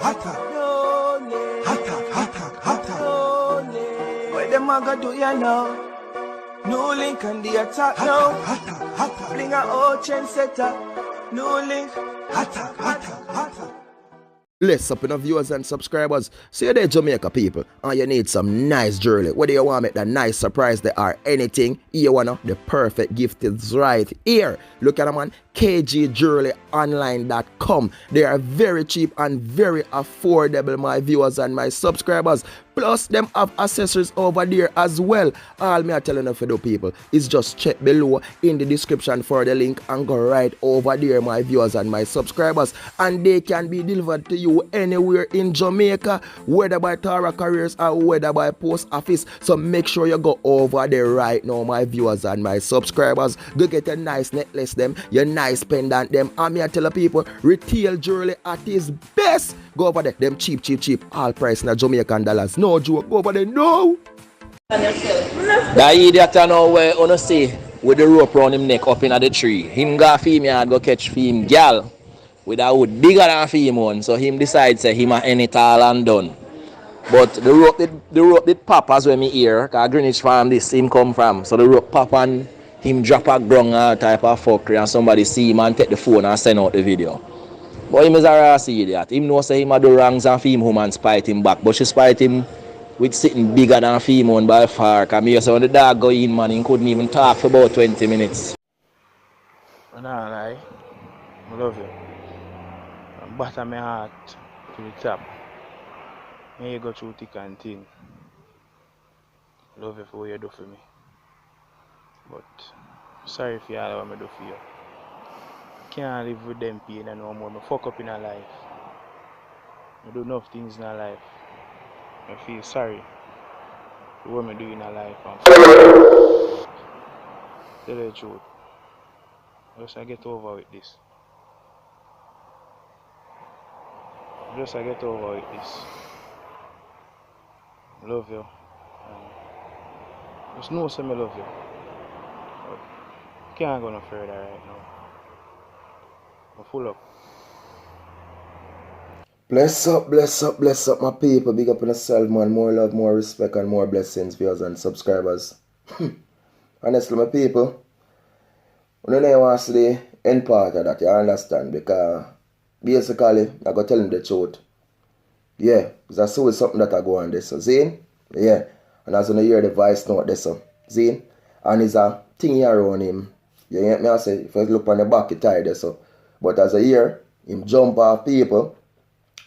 What them a go do ya now? No link on the attack now. Bring a old chain setter. No link. Bless up in the viewers and subscribers. So you're there, Jamaica people, and you need some nice jewelry. Whether you want to make that nice surprise there or anything, you wanna the perfect gift is right here. Look at them on kgjewelryonline.com. They are very cheap and very affordable, my viewers and my subscribers. Plus, them have accessories over there as well. All me are telling you for the people is just check below in the description for the link and go right over there, my viewers and my subscribers. And they can be delivered to you anywhere in Jamaica, whether by Tara Couriers or whether by post office. So make sure you go over there right now, my viewers and my subscribers. Go get a nice necklace them, your nice pendant them. And me I tell the people, retail jewelry at its best. Go over there, them cheap, all price in Jamaican dollars. No joke, go over there, no. That idiot know where you see with the rope around him neck up in the tree. Him go female go catch him gal with a wood bigger than him one. So him decides say him a any tall and done. But the rope did pop as when me hear, cause Greenwich Farm this him come from. So the rope pop and him drop a ground all type of fuckery and somebody see him and take the phone and send out the video. But him is a raw idiot. Him know say him a do wrongs and fame woman spite him back. But she spite him with sitting bigger than fame one by far. Cause me say when the dog go in, man, he couldn't even talk for about 20 minutes. Nah, lie. I love you. From bottom of my heart to the top. May you go through thick and thin. Love you for what you do for me. But sorry for all what I do for you. Can't live with them pain and no more. I fuck up in a life. I do enough things in a life. I feel sorry for what I do in a life. And tell you the truth. Just I get over with this. Just I get over with this. I love you. Just know say I love you. But can't go no further right now. I'm full up. Bless up, my people. Big up on yourself, man. More love, more respect, and more blessings, viewers and subscribers. Honestly, my people, when you want to see the end part of that, you understand, because basically, I go tell him the truth. Yeah, because I saw something that I go on this, so see? Yeah, and as when you hear the voice note this, so see? And it's a thing here around him. You get me? I say, if you look on the back, it's tired there, so. But as I hear him jump off people,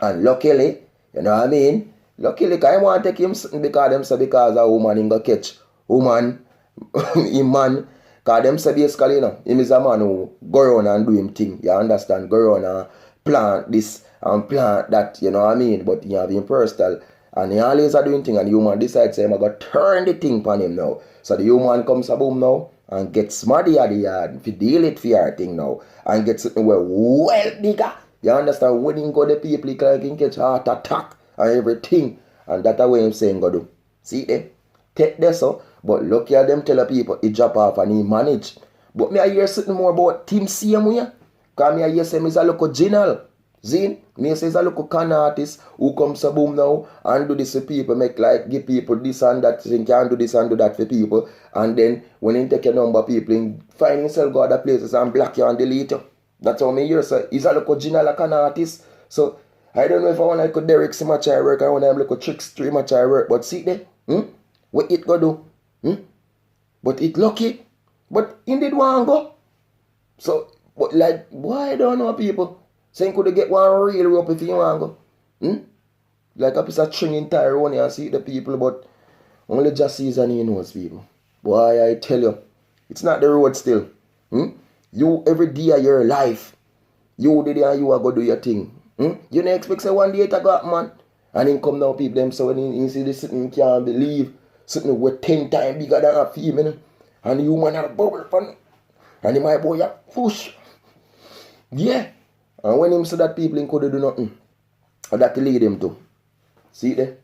and luckily, you know what I mean? Luckily, because I want to take him something because a woman him go catch. Woman, him man, because them say basically, you know, him is a man who go around and do him thing. You understand? Go around and plant this and plant that, you know what I mean? But he have him personal. And he always are doing thing and the human decides say, I'm going to turn the thing on him now. So the human comes a boom now and gets muddy at the yard. If you deal it for your thing now and get something well bigger. You understand? When he go the people, he can catch heart attack and everything. And that's the way I'm saying go do. See them? Take this so. But look at them tell the people he drop off and he manage. But me I hear something more about Team CM. Because me I hear say he's a local general. Zin, me say he's a local con artist who comes a boom now and do this for people, make like give people this and that, thing can do this and do that for people. And then when he take a number of people, he find himself go other places and block you and delete you. That's how me hear say he's a local general con artist. So I don't know if I want to Derek so much I work, I want to look at tricks too much I work. But see there, what it go do? But it lucky. But indeed want go. So but like why don't know people? So you could get one real rope if you want to go. Like a piece of string in Tyrone and see the people, but only just season he knows people. Boy, I tell you, it's not the road still. You every day of your life, you did and you are going to do your thing. You don't expect say one day to go up, man. And then come now people them so when you see this something you can't believe. Something worth 10 times bigger than a female. And the human have a bubble fun. And the my boy a push. Yeah. And when him say that people could do nothing, or that lead him to. See there?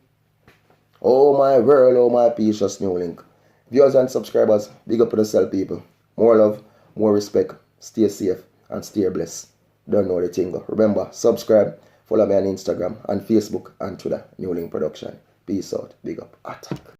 Oh my world, oh my precious new link. Viewers and subscribers, big up to yourself people. More love, more respect, stay safe and stay blessed. Don't know the thing. Remember, subscribe, Follow me on Instagram and Facebook and Twitter, New Link Production. Peace out. Big up. Attack.